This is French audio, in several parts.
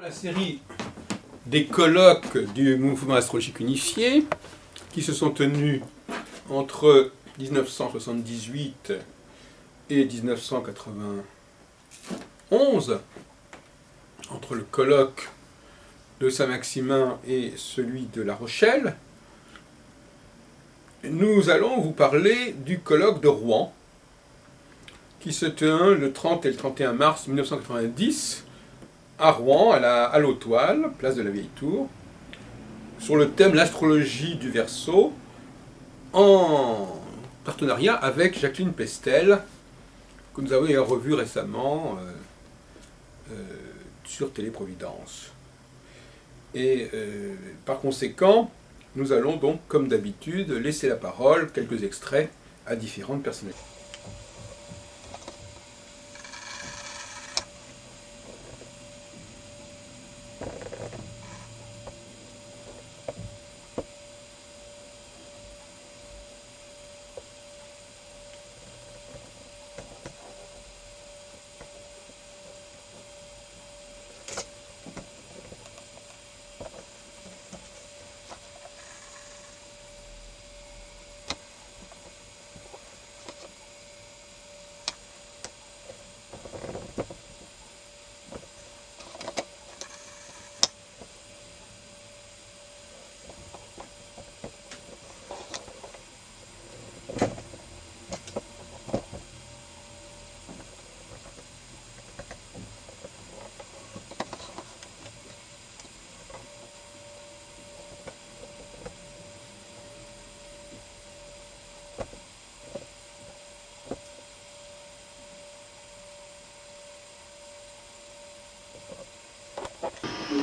La série des colloques du mouvement astrologique unifié qui se sont tenus entre 1978 et 1991, entre le colloque de Saint-Maximin et celui de La Rochelle, nous allons vous parler du colloque de Rouen qui se tient le 30 et le 31 mars 1990 à Rouen, à l'Autoile, place de la Vieille Tour, sur le thème l'astrologie du Verseau, en partenariat avec Jacqueline Pestel, que nous avons revu récemment sur Téléprovidence. Et par conséquent, nous allons donc, comme d'habitude, laisser la parole, quelques extraits, à différentes personnalités.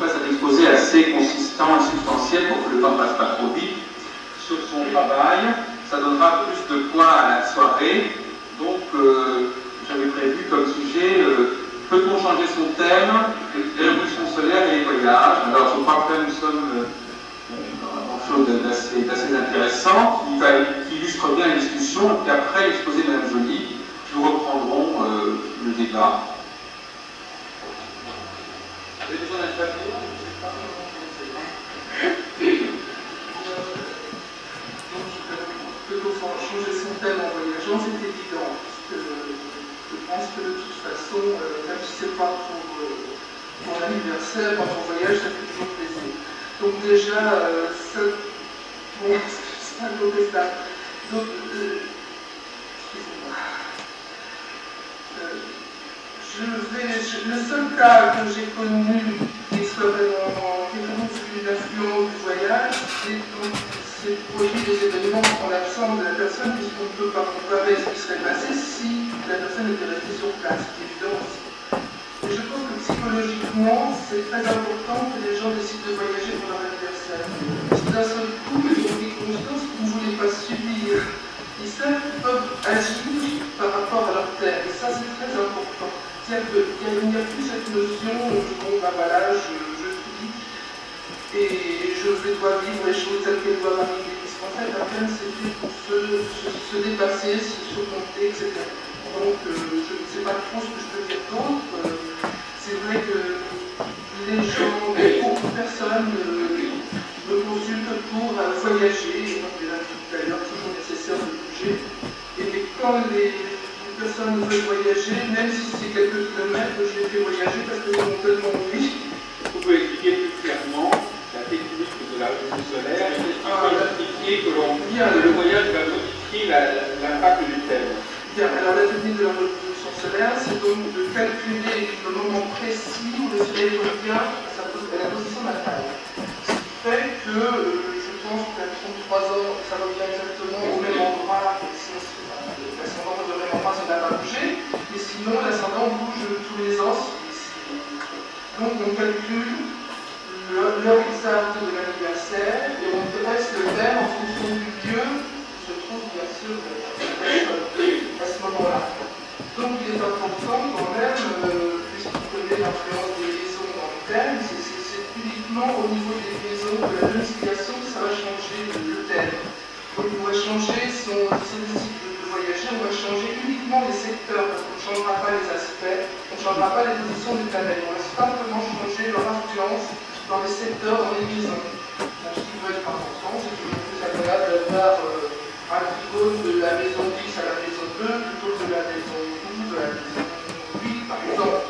Un exposé assez consistant et substantiel pour que le temps ne passe pas trop vite sur son travail. Ça donnera plus de poids à la soirée. Donc, j'avais prévu comme sujet peut-on changer son thème, les révolutions solaires et les voyages. Alors, je crois que là, nous sommes dans quelque chose d'assez intéressant qui illustre bien la discussion. Et après l'exposé de Mme Joly, nous reprendrons le débat. Vous avez besoin d'un papier ? Changer son thème en voyageant, c'est évident, puisque je pense que de toute façon, même si ce n'est pas pour l'anniversaire, quand on voyage, ça fait toujours plaisir. Donc déjà, c'est un côté ça. Donc, excusez-moi. Le seul cas que j'ai connu qui soit vraiment celui d'influence du voyage, c'est produit des événements en l'absence de la personne, puisqu'on ne peut pas comparer ce qui serait passé si la personne était restée sur place, c'est évident aussi. Et je pense que psychologiquement, c'est très important que les gens décident de voyager pour leur anniversaire. Si d'un seul coup, ils ont pris conscience qu'ils ne voulaient pas subir, ils savent qu'ils peuvent agir par rapport à leur terre. Et ça, c'est très important. C'est-à-dire qu'il n'y a plus cette notion, bon, ben voilà, je suis et je dois vivre les choses telles qu'elles doivent arriver. Parce qu'en fait, la peine, c'est fait pour se dépasser, se surmonter, etc. Donc, je ne sais pas trop ce que je peux dire d'autre. C'est vrai que les gens, beaucoup de personnes me consultent pour voyager, et donc d'ailleurs toujours nécessaire de bouger. Et quand les personnes veulent voyager, même si c'est quelques kilomètres, je les fais voyager parce que j'ai tellement envie. Vous pouvez expliquer plus clairement la technique de la révolution solaire et expliquer que le voyage va modifier l'impact du thème. Bien, alors la technique de la révolution solaire, c'est donc de calculer le moment précis où le soleil revient à la position natale. Ce qui fait que je pense qu'à 33 ans, ça revient exactement au même endroit, l'ascendant de même endroit, ça n'a pas bougé, mais sinon l'ascendant bouge tous les ans. Donc on calcule l'heure exacte de l'anniversaire et on dresse le thème en fonction du lieu qui se trouve bien sûr à ce moment-là. Donc il est important quand même, puisqu'on connaît l'influence des liaisons dans le thème, c'est uniquement au niveau des liaisons de la domiciliation que ça va changer le thème. Donc on va changer si on décide de voyager, on va changer uniquement les secteurs, parce qu'on ne changera pas les aspects, on ne changera pas les positions des planètes, on va simplement changer leur dans les secteurs, dans les maisons. Donc, ce qui peut être important, c'est toujours plus agréable d'avoir un trigone de la maison 10 à la maison 2 plutôt que de la maison 12 à la maison 8, par exemple.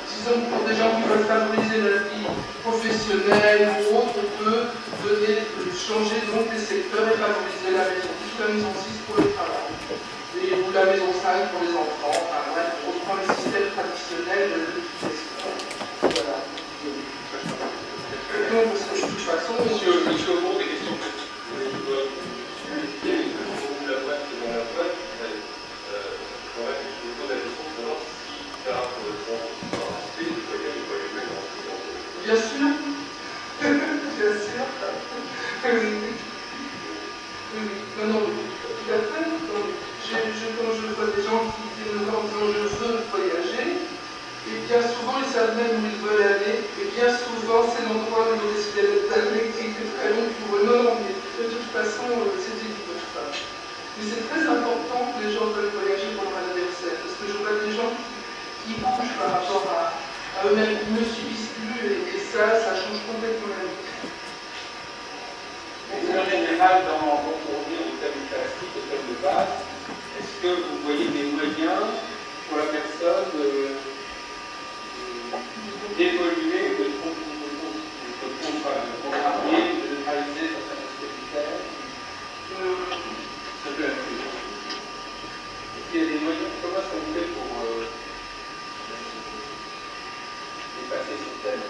Disons que pour des gens qui veulent favoriser la vie professionnelle ou autre, on peut changer donc les secteurs et favoriser la maison 10 ou la maison 6 pour le travail. Ou la maison 5 pour les enfants. Enfin bref, on reprend les systèmes traditionnels de l'éducation. Voilà. Donc, parce que de toute façon, Monsieur Aumont, des questions que vous la boîte dans la boîte, quand même, je vous pose la question de savoir si ça correspond à un aspect du voyage ou pas les mêmes. bien sûr. Bien sûr. Oui. Non, tout à fait. Quand je vois des gens qui viennent me voir en disant je veux voyager, et bien souvent ils savent même où ils veulent aller, et bien souvent c'est l'endroit où ils ont décidé d'aller qui est très long pour eux. Non, mais de toute façon, c'est dit qu'ils ne peuvent pas. Mais c'est très important que les gens veulent voyager pour leur anniversaire, parce que je vois des gens qui bougent par rapport à eux-mêmes, qui ne subissent plus, et ça change complètement la vie. En général, pour revenir au thème classique, au thème de base, est-ce que vous voyez des moyens pour la personne d'évoluer, de contrarier, de neutraliser certains aspects du thème? Ça peut être. Est-ce qu'il y a des moyens? Comment est-ce qu'on fait pour dépasser ce thème?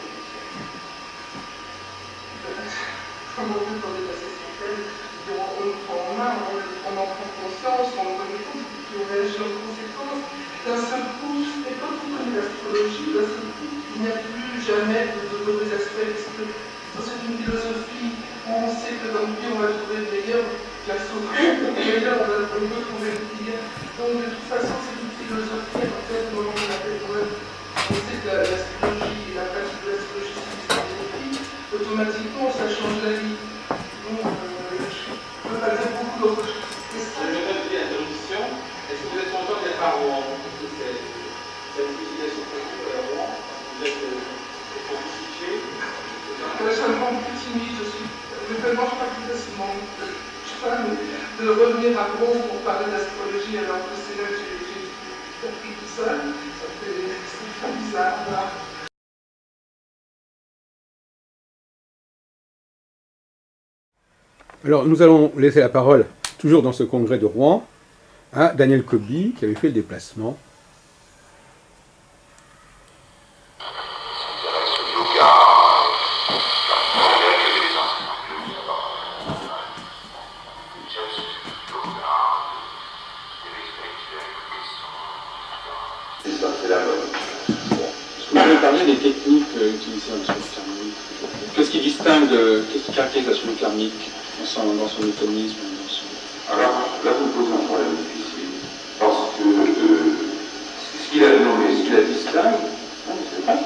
Comment on peut pour dépasser ce thème? On le prend en main, on en prend conscience, on le remet compte, puis on réagit en conséquence. D'un seul coup, et quand on connaît l'astrologie, d'un seul coup, il n'y a plus jamais de mauvais aspects, parce que c'est une philosophie où on sait que dans le pire, on va trouver le meilleur, bien souvent, le meilleur, on peut trouver le pire. Donc, de toute façon, c'est une philosophie, en fait, on appelle quand même, on sait que l'astrologie, la pratique de l'astrologie, c'est une philosophie, automatiquement, ça change la vie. Donc, je ne peux pas dire beaucoup d'autres choses. Je vais répéter la interruption. Est-ce que vous êtes content d'être à Rouen? C'est une félicitation pour vous à Rouen. Vous êtes pour vous situer. Je suis un peu plus timide, je tellement pas plus facilement. Je sais pas, mais de revenir à Rouen pour parler d'astrologie alors que c'est là que j'ai appris tout seul, ça fait bizarre. Voilà. Alors, nous allons laisser la parole, toujours dans ce congrès de Rouen, à Daniel Coby, qui avait fait le déplacement. C'est la mode. Est-ce que vous pouvez parler des techniques utilisées en astronomie karmique? Qu'est-ce qui distingue, qu'est-ce qui caractérise l'astronomie karmique dans son mécanisme, dans son... Alors là, vous me posez un problème difficile, parce que ce qu'il a distingue, c'est vrai,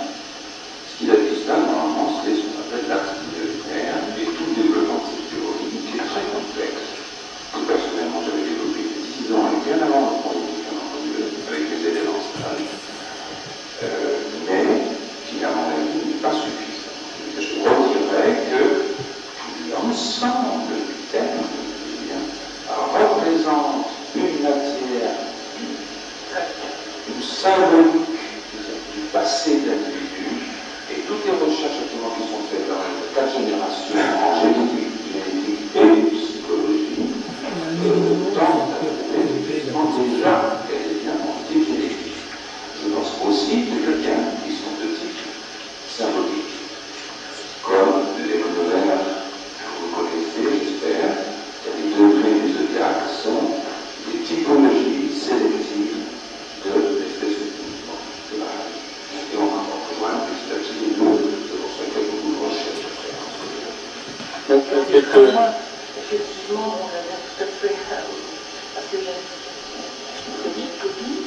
ce qu'il a distingue, normalement, c'est ce qu'on appelle l'axe prioritaire et tout le développement de cette théorie qui est très complexe. Que personnellement, j'avais développé il y a 10 ans et bien avant le premier bouquin avec les éléments stables, mais qui, à mon avis, n'est pas suffisant. Je redirais que l'ensemble du thème représente une matière, une symbolique du passé de l'individu, et toutes les recherches actuellement qui sont faites dans les 4 générations en génétique et psychologie tentent à trouver effectivement déjà qu'elle est bien en type génétique. Je pense aussi que quelqu'un qui sont de type symbolique, comme les monomères que vous connaissez, j'espère. Les degrés du zodiaque sont des typologies sélectives de l'espèce de l'âge. Et on va encore plus loin, petit à petit, les deux. C'est pour ça qu'il y a beaucoup de recherches à faire. Effectivement, on a bien tout à fait, parce que j'ai une copie,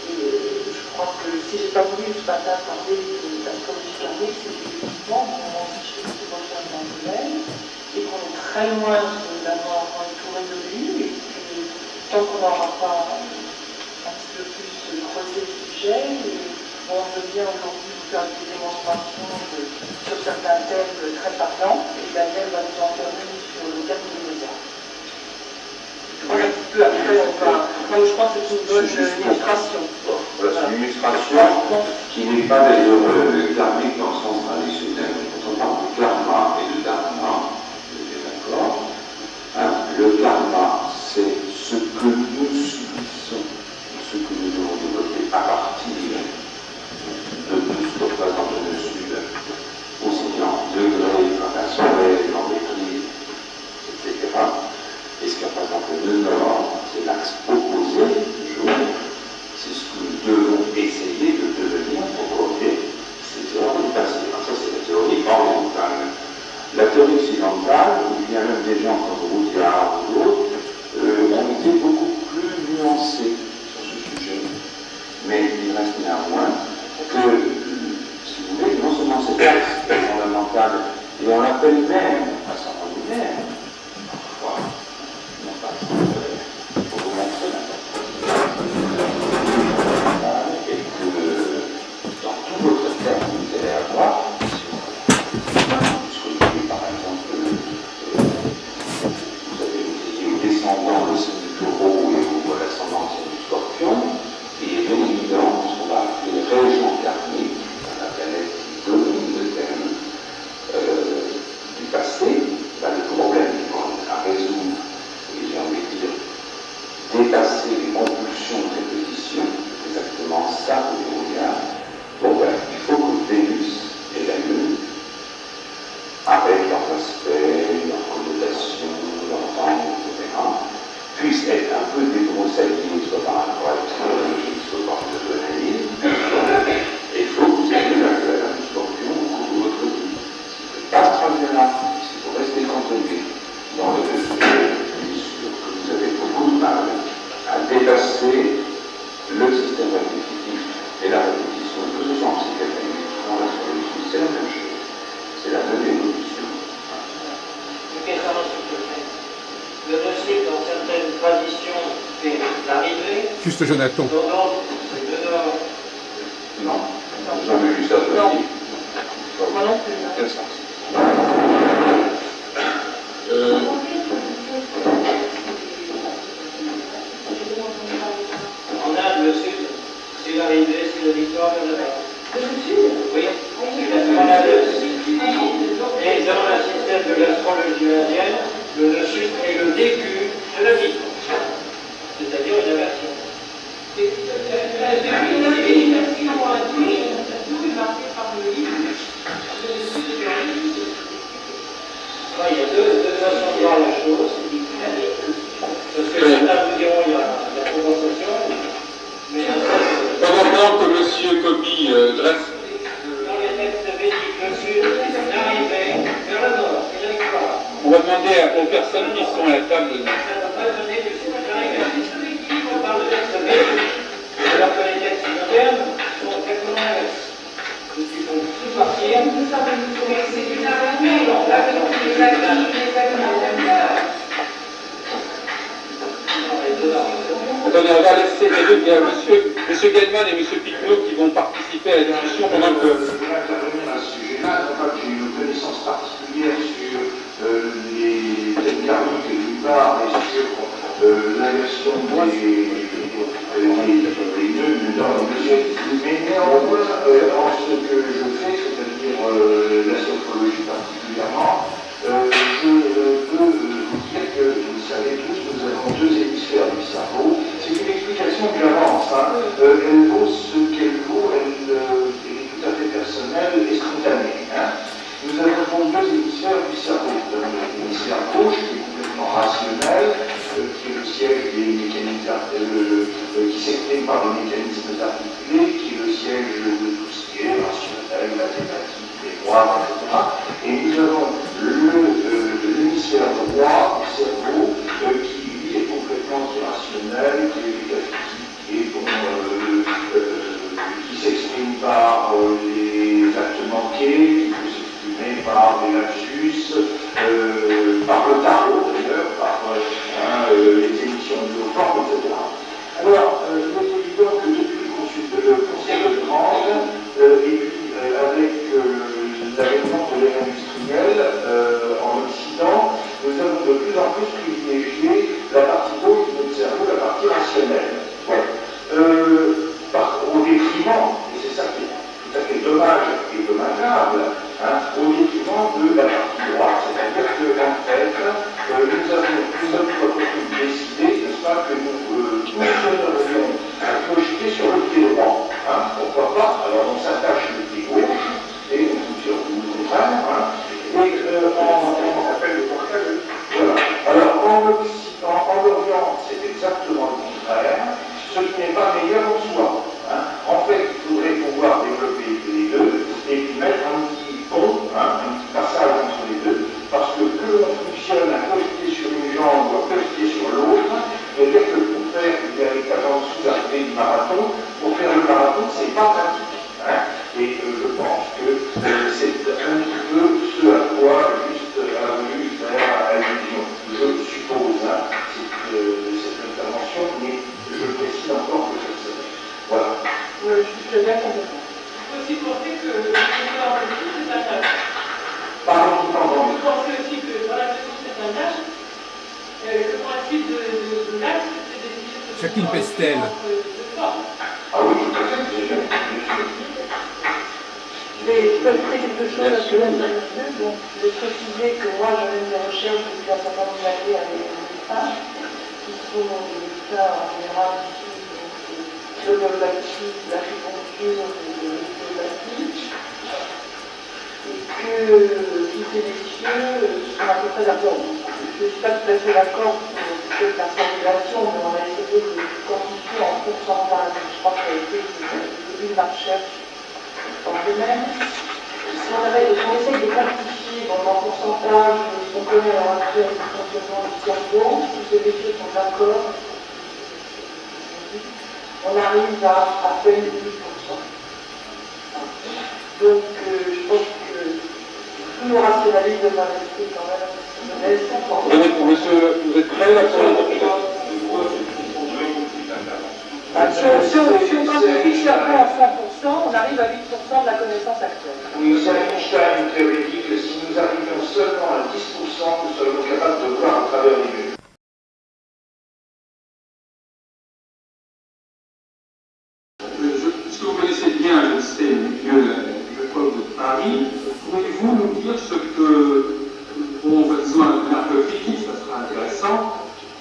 et je crois que si j'ai pas voulu ce matin parler d'astrologie karmique, c'est effectivement on je suis recherche dans le domaine, et qu'on est très loin d'avoir tout résolu, et puis tant qu'on n'aura pas un petit peu plus creusé le sujet, on veut bien aujourd'hui faire des démonstrations sur certains thèmes très parlants, et Daniel va nous en faire une sur le thème des médias. Un petit peu après, on va... Non, je pense que c'est une bonne illustration. Voilà, c'est une illustration qui n'est pas d'ailleurs karmique dans le sens traditionnel. Quand on parle de karma et de dharma, vous êtes d'accord, hein, le karma, c'est ce que nous subissons, ce que nous devons développer à partir de tout ce que représente le Sud, aussi bien en degrés, en assemblée, en maîtrise, etc. Et ce qui représente le Nord, c'est l'axe opposé du jour. C'est ce que nous devons essayer de devenir pour corriger ces erreurs du passé. Alors ça, c'est la théorie orientale. La théorie occidentale, ou bien même des gens comme Roudiard ou d'autres, ont été beaucoup plus nuancés sur ce sujet. Mais il reste néanmoins que, si vous voulez, non seulement cet axe est fondamental, et on l'appelle même extraordinaire, parfois, non pas extraordinaire, pour vous montrer et que dans tous votre terme, vous allez avoir, puisque par exemple, vous avez au descendant le signe du taureau et au ascendant le signe du scorpion, et il est bien évident ce qu'on va appeler région karmique, la planète qui domine le thème du passé, là, le problème à résoudre, et j'ai envie de dire dépasser les compulsions de répétition, exactement ça que je regarde. Bon, ben, il faut que Vénus et la Lune, avec leurs aspects, leurs connotations, leurs angles, etc., puissent être un peu débroussaillés, soit par rapport à l'astrologie, soit par l'analyse. Et il faut que vous ayez la du scorpion au cours de votre vie. Si vous ne faites pas ce travail-là, si vous restez cantonné dans le blessure que vous avez beaucoup de mal à dépasser le système répétitif et la répétition, que ce soit en psychanalyse ou en astrologie, c'est la même chose. C'est la même évolution. Une question ensuite. Le monsieur, dans certaines traditions, c'est l'arrivée. Juste Jonathan. Dans d'autres, c'est le nord. Non, jamais vu ça de ma vie. Moi non plus. Quel sens? En Inde, le sud, c'est l'arrivée, c'est la victoire vers la mort. Le sud? Oui, exactement l'inverse. Et dans le système de l'astrologie indienne, le sud est le début de la vie. C'est-à-dire une inversion. Il y a deux façons de voir la chose. Parce que certains vous diront qu'il y a la compensation, mais Pendant que M. Kobi dresse. dans les textes védiques, le sud est l'arrivée vers le nord, c'est la victoire. On va demander aux personnes qui sont à la table de Ça ne va pas donner que c'est l'arrivée. On parle de textes védiques, alors que les textes modernes sont exactement l'inverse. Donc il faut tout partir. C'est une arrivée, donc là, les Attendez, on va laisser les deux. Il y a M. Gellman et M. Picot qui vont participer à la discussion pendant que. Je voudrais intervenir à ce sujet-là, non pas que j'ai une connaissance particulière sur les thèmes karmiques d'une part et sur l'inversion des nœuds dans les mesures, mais néanmoins, en ce que je fais, c'est-à-dire la sophrologie particulièrement, je peux vous dire que, vous le savez tous, nous avons deux hémisphères du cerveau. C'est une explication que j'avance, hein. Elle vaut ce qu'elle vaut, elle est tout à fait personnelle et spontanée. Hein. Nous avons donc deux hémisphères du cerveau. Nous avons l'hémisphère gauche qui est complètement rationnel, qui est le siège des mécanismes, qui s'exprime par les mécanismes articulés, qui est le siège de tout ce qui est rationnel, mathématique, mémoire, etc. Et nous avons l'hémisphère droit du cerveau qui lui est complètement irrationnel, qui est métaphysique, qui s'exprime par les actes manqués, qui peut s'exprimer par des lapsus, par le tarot d'ailleurs, par les émissions de forme, etc. Alors, il est évident que depuis le Conseil de Grande, et puis dommage et dommageable au détriment de la partie droite. C'est-à-dire qu'en fait, nous avons décidé, n'est-ce pas, que nous fonctionnerions cogiter sur le pied droit. Pourquoi pas? Alors on s'attache le pied gauche et on fonctionne au contraire. Et on s'appelle le portail. Voilà. Alors en Orient, c'est exactement le contraire, ce qui n'est pas meilleur en soi. En fait, il faudrait pouvoir développer les deux et puis mettre un petit pont, un petit passage entre les deux, parce que l'on fonctionne à cogiter sur une jambe ou à cogiter sur l'autre, et dire que pour faire une véritable sous-arrivée du marathon, pour faire le marathon, c'est pas pratique. Et je pense que c'est un petit peu ce à quoi juste a voulu faire allusion. Je suppose, cette intervention, mais je précise encore que je sais. Voilà. Oui, je suis bien complètement. Il faut aussi penser que le corps de tout c'est un tâche. Pardon, Vous pensez aussi que dans la gestion c'est un tâche. Le principe de l'axe, c'est d'essayer de... Jacqueline Pestel. Ah oui, tout à fait, bien sûr. Je vais ajouter quelque chose à ce que vous avez dit. Donc, je vais préciser que moi, je mène des recherches depuis un certain nombre d'années avec les femmes, qui sont des médecins en général issus de l'homéopathie, de l'acupuncture et de l'ostéopathie, et que tous ces messieurs sont à peu près d'accord. Je ne suis pas tout à fait d'accord sur la formulation, mais on a essayé de quantifier en pourcentage. Je crois que ça a été le début de ma recherche dans le domaine. Si on essaye de quantifier en pourcentage ce qu'on connaît à l'heure actuelle du fonctionnement du cerveau, si ces messieurs sont d'accord, on arrive à peine 10%. Donc, je pense que tout le rationalisme devrait rester quand même modeste. Monsieur, vous êtes prêt là pour la Si on quantifie après à 100%, on arrive à 8% de la connaissance actuelle. Oui, Einstein théorie dit que si nous arrivions seulement à 10%, nous serions capables de voir à travers les murs. Puisque vous connaissez bien, je sais, mieux l'école de Paris, pouvez-vous nous dire ce que, bon, disons un peu critique, ça sera intéressant,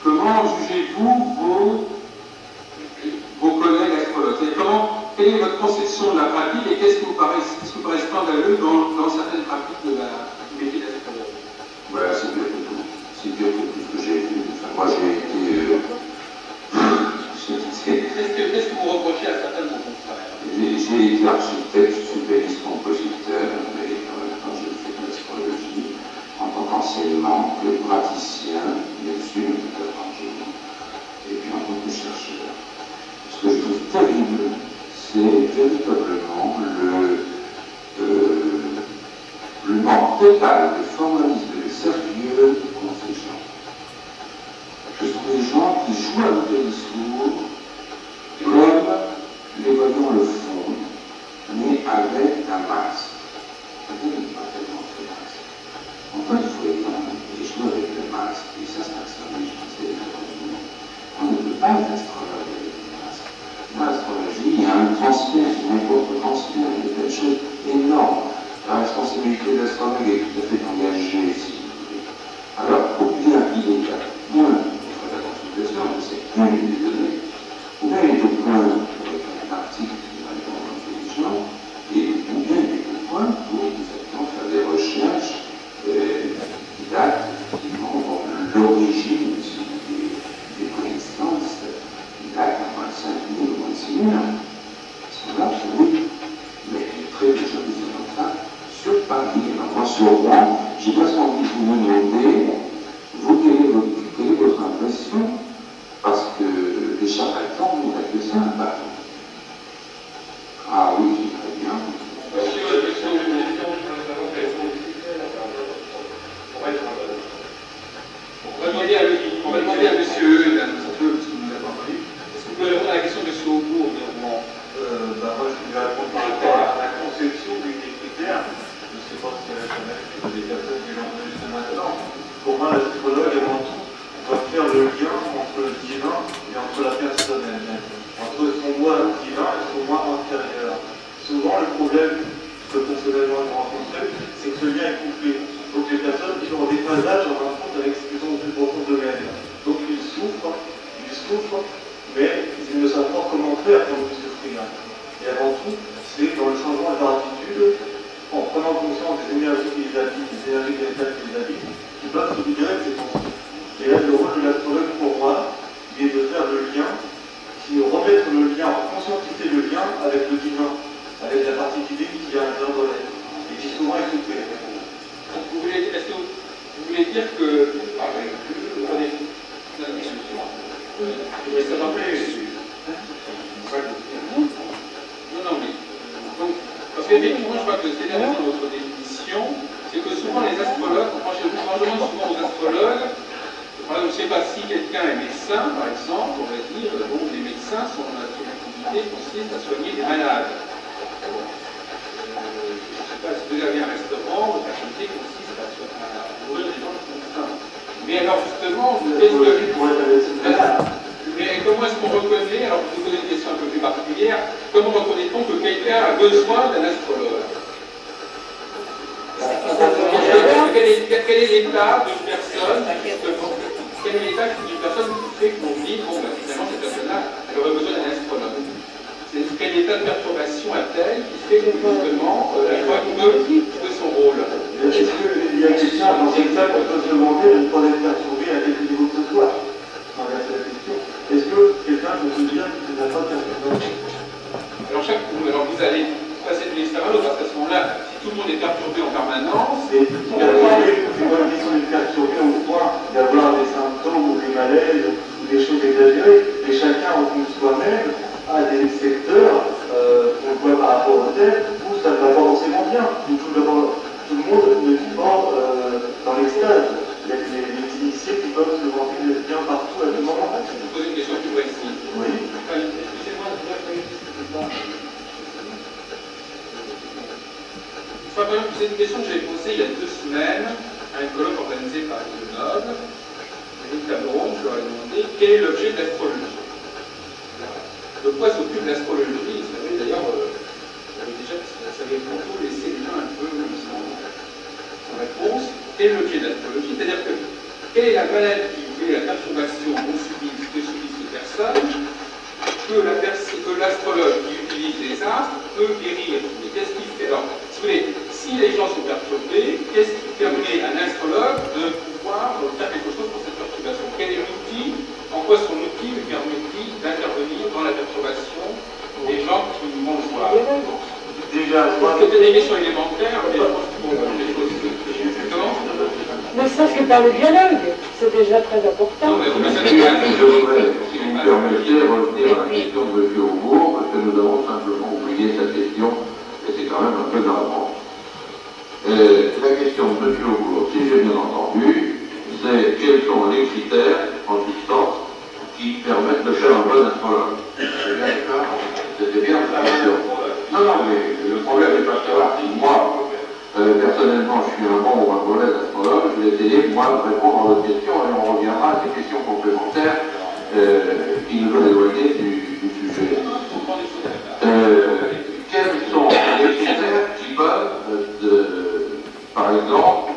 comment jugez-vous vos collègues astrologues? Quelle est votre conception de la pratique et qu'est-ce qui vous paraît scandaleux dans certaines pratiques du métier d'astrologue? Voilà, c'est bien que tout. C'est bien que tout ce que j'ai vu. Enfin, moi, j'ai été... Qu'est-ce que vous reprochez à certains de vos confrères? J'ai été architecte, supériste compositeur, mais quand j'ai fait de l'astrologie, en tant qu'enseignant, que praticien, bien sûr, et puis en tant que chercheur. Ce que je trouve terrible, c'est véritablement le manque total de formalisme et de sérieux qu'ont ces gens. Ce sont des gens qui jouent avec le discours comme les voyants le font, mais avec un masque. Peut-être pas tellement ce masque. En fait, il faut étendre et jouer avec le masque, et ça, c'est l'astrologie, c'est l'astrologie. On ne peut pas être astrologue avec le masque. Dans l'astrologie, il y a un transfert, une époque de transfert, il y a des choses énormes. La responsabilité de l'astrologue est tout à fait engagée, si vous voulez. Alors, ou bien il est à point pour la consultation, c'est plus des données, ou bien il est au point avec un article qui va répondre intelligent, et ou bien il est au point pour exactement faire des recherches qui datent effectivement de l'origine des connaissances, qui datent à moins de 5 000 ou moins de 6 000 ans. C'est là, oui, mais il y a très peu de gens qui sont comme ça. Sur Paris, moi sur Rouen, j'ai presque envie de vous demander, vous, quelle est votre impression? Parce que les charlatans n'auraient que ça un bâton. Ah oui, c'est très bien. On va demander à monsieur, un petit peu, parce que nous l'avons appris, est-ce que vous pouvez répondre à la question de monsieur Aubourg de Rouen? Moi, je vais répondre par rapport à la conception des critères. Je ne sais pas si elle est des personnes qui l'ont vu jusqu'à maintenant. Pour moi, l'astrologue, avant tout, doit faire le lien Vous voulez, est-ce que vous voulez dire que... vous prenez la discussion. Je voudrais savoir plus. Non, mais... Donc, parce qu'effectivement, je crois que c'est intéressant dans votre définition, c'est que souvent les astrologues, quand je demande souvent aux astrologues, par exemple, je ne sais pas si quelqu'un est médecin, par exemple, on va dire, bon, les médecins sont dans leur activité consiste à soigner des malades. Je ne sais pas si vous avez un restaurant, votre activité consiste à nourrir les gens qui sont faim. Mais alors justement, mais comment est-ce qu'on reconnaît, alors je vous pose une question un peu plus particulière, comment reconnaît-on que quelqu'un a besoin d'un astrologue? Quel est l'état d'une personne, quel est l'état d'une personne qui fait qu'on dit, bon, ben, finalement, cette personne-là, elle aurait besoin d'un astrologue? Quel état de perturbation a-t-elle qui fait que, justement, elle peut jouer son rôle? Est-ce qu'il y a quelqu'un dans cette salle qui peut se demander de ne pas être perturbé à quelque niveau que ce soit? Est-ce que quelqu'un peut se dire qu'il n'a pas de perturbation? Alors vous allez passer de l'extérieur à l'autre, parce qu'à ce moment-là, si tout le monde est perturbé en permanence... Et c'est pas une question d'être perturbé au point d'avoir des symptômes ou des malaises ou des choses exagérées, mais chacun au fond de soi-même a des secteurs qu'on voit par rapport au tel où ça ne va pas forcément bien, où tout le monde ne vit pas dans l'extase. Il y a les initiés qui peuvent se vanter d'être bien partout à tout moment. Je vous pose une question plus précise. Oui. Excusez-moi, c'est une question que j'ai posée il y a 2 semaines à un colloque organisé par Grenoble. Éric Cameron, je leur ai demandé quel est l'objet de l'astrologie. De quoi s'occupe l'astrologie? Vous savez, d'ailleurs, ça avait plutôt laissé les gens un peu sans réponse. Quel est l'objet de l'astrologie? C'est-à-dire que quelle est la maladie, quelle est la perturbation que subissent ces personnes que l'astrologue qui utilise les astres peut guérir? Mais qu'est-ce qu'il fait? Alors, si vous voulez, si les gens sont perturbés, qu'est-ce qui permet à un astrologue de pouvoir faire quelque chose pour cette perturbation? Quel est l'outil? En quoi son outil lui permet-il d'intervenir dans la perturbation des gens qui vont le voir? Déjà, c'était des questions élémentaires, mais je pense qu'il faut les choses. Comment? Ne serait-ce que par le dialogue, c'est déjà très important. Non, mais vous Je voudrais, si vous me permettez, revenir à la question de M. Aubourg, parce que nous avons simplement oublié cette question, et c'est quand même un peu gravement. La question de M. Aubourg, si j'ai bien entendu, c'est quels sont les critères, en substance, qui permettent de faire un bon astrologue. C'était bien la question. Non, mais le problème n'est pas de savoir si moi, personnellement, je suis un bon ou un mauvais astrologue. Je vais essayer, moi, de répondre à votre question et on reviendra à ces questions complémentaires qui nous ont éloigné du sujet. Quels sont les critères qui peuvent, par exemple,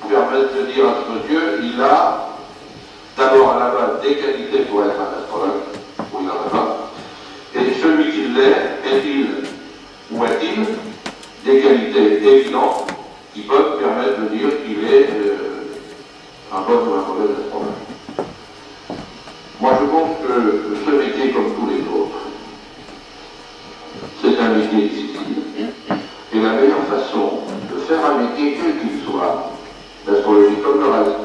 permettre de dire à ce monsieur, il a d'abord à la base des qualités pour être un astrologue, ou il n'en a pas, et celui qui l'est, est-il ou a-t-il des qualités évidentes qui peuvent permettre de dire qu'il est un bon ou un mauvais astrologue. Moi, je pense que ce métier, comme tous les autres, c'est un métier difficile. Et la meilleure façon de faire un métier, quel qu'il soit, l'astrologie comme le reste,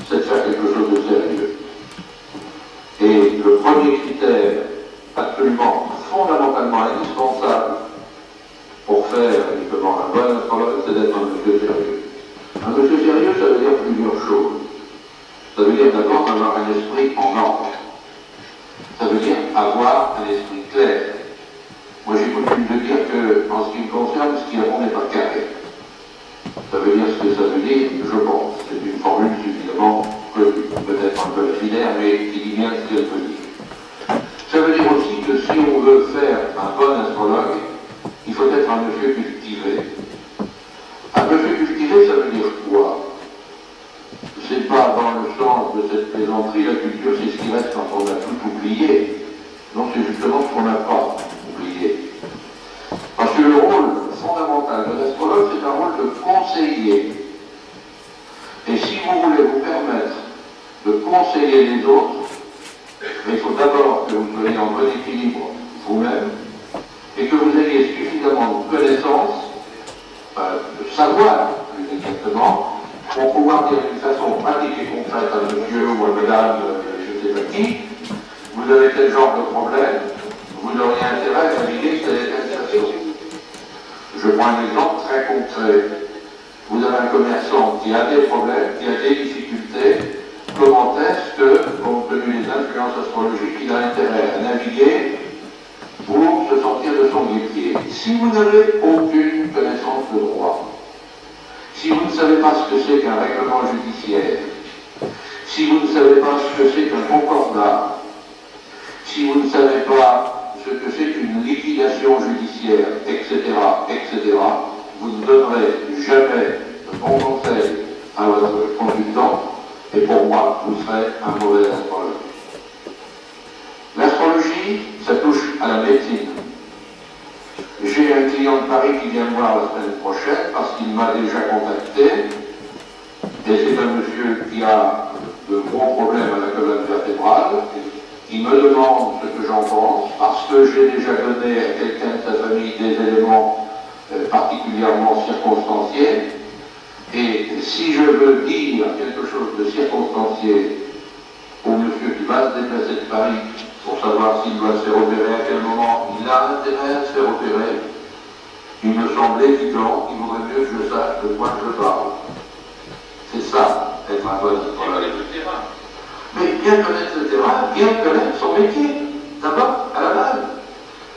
c'est de faire quelque chose de sérieux. Et le premier critère absolument fondamentalement indispensable pour faire justement un bon astrologue, c'est d'être un monsieur sérieux. Un monsieur sérieux, ça veut dire plusieurs choses. Ça veut dire d'abord avoir un esprit en ordre. Ça veut dire avoir un esprit clair. Moi j'ai coutume de dire que, en ce qui me concerne, ce qui est bon n'est pas carré. Ça veut dire ce que ça veut dire, je pense. C'est une formule suffisamment connue, peut-être un peu lapidaire, mais qui dit bien ce qu'elle veut dire. Ça veut dire aussi que si on veut faire un bon astrologue, il faut être un monsieur cultivé. Un monsieur cultivé, ça veut dire quoi? C'est pas dans le sens de cette plaisanterie, la culture c'est ce qui reste quand on a tout oublié. Non, c'est justement ce qu'on n'a pas oublié. Parce que le rôle fondamental de l'astrologue, c'est un rôle de conseiller. Et si vous voulez vous permettre de conseiller les autres, il faut d'abord que vous soyez en bon équilibre vous-même et que vous ayez suffisamment de connaissances, savoir, plus exactement, pour pouvoir dire d'une façon pratique et concrète à monsieur ou à madame, je ne sais pas qui, vous avez tel genre de problème, vous auriez intérêt à naviguer telle station. Je prends un exemple très concret. Vous avez un commerçant qui a des problèmes, qui a des difficultés. Comment est-ce que, compte tenu des influences astrologiques, il a intérêt à naviguer pour se sortir de son guépier? Si vous n'avez aucune connaissance de droit, si vous ne savez pas ce que c'est qu'un règlement judiciaire, si vous ne savez pas ce que c'est qu'un concordat, si vous ne savez pas ce que c'est qu'une liquidation judiciaire, etc., etc., vous ne donnerez jamais de bons conseils à votre consultant, et pour moi, vous serez un mauvais astrologue. L'astrologie, ça touche à la médecine. J'ai un client de Paris qui vient me voir la semaine prochaine parce qu'il m'a déjà contacté, et c'est un monsieur qui a de gros problèmes à la colonne vertébrale. Il me demande ce que j'en pense, parce que j'ai déjà donné à quelqu'un de sa famille des éléments particulièrement circonstanciés. Et si je veux dire quelque chose de circonstancié au monsieur qui va se déplacer de Paris pour savoir s'il doit se faire opérer, à quel moment il a intérêt à se faire opérer, il me semble évident qu'il vaudrait mieux que je sache de quoi je parle. C'est ça, être un bon astrologue. Mais bien connaître le terrain, bien connaître son métier, d'abord, à la base.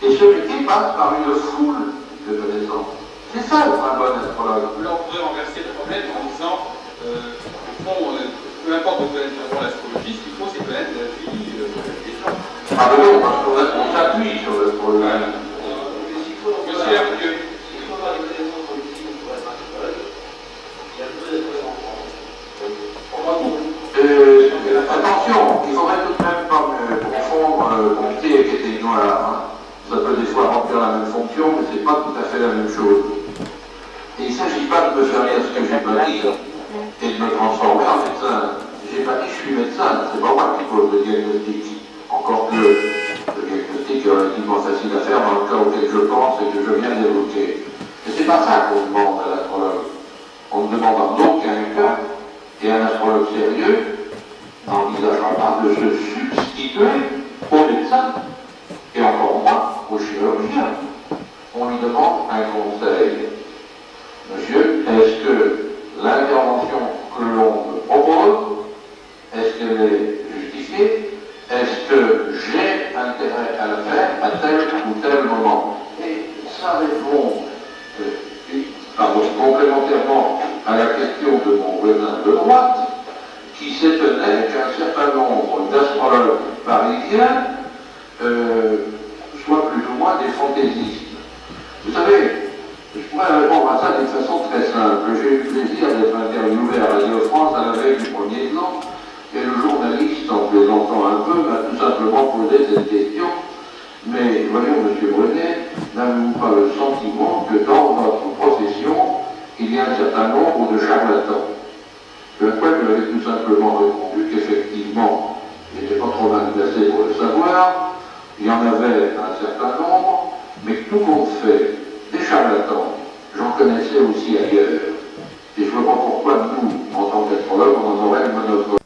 Et ce métier passe par une foule de connaissances. C'est ça, être un bon astrologue. Là, on pourrait renverser le problème en disant, au fond, peu importe de connaître vraiment l'astrologie, ce qu'il faut, c'est connaître la vie des gens. Ah ben non, parce qu'on s'appuie sur l'astrologie. Monsieur Hervieux. Il faut avoir des connaissances politiques pour être astrologue. Il y a peu d'être en France. Attention, il ne faudrait tout de même pas me confondre pompier et était noir. Hein. Ça peut des fois remplir la même fonction, mais ce n'est pas tout à fait la même chose. Et il ne s'agit pas de me faire lire ce que j'ai pas dit et de me transformer en médecin. J'ai pas dit que je suis médecin, c'est pas moi qui pose le diagnostic. Encore que le diagnostic est relativement facile à faire dans le cas auquel je pense et que je viens d'évoquer. Mais c'est pas ça qu'on demande à l'astrologue. On ne demande en aucun cas, et un astrologue sérieux n'envisagera pas de se substituer au médecin, et encore moins au chirurgien. On lui demande un conseil. Monsieur, est-ce que l'intervention que l'on me propose, est-ce qu'elle est justifiée? Est-ce que j'ai intérêt à la faire à tel ou tel moment? Et ça répond complémentairement à la question de mon voisin de droite, qui s'étonnait qu'un certain nombre d'astrologues parisiens soient plus ou moins des fantaisistes. Vous savez, je pourrais répondre à ça d'une façon très simple. J'ai eu le plaisir d'être interviewé à Radio France à la veille du premier plan, et le journaliste, en plaisantant un peu, m'a tout simplement posé cette question. Mais voyons, M. Brunet, n'avez-vous pas le sentiment que dans votre profession, il y a un certain nombre de charlatans? Je crois que j'avais tout simplement répondu qu'effectivement, il n'était pas trop mal placé pour le savoir, il y en avait un certain nombre, mais tout compte fait, des charlatans, j'en connaissais aussi ailleurs. Et je ne vois pas pourquoi nous, en tant qu'astrologues, on en aurait le monopole.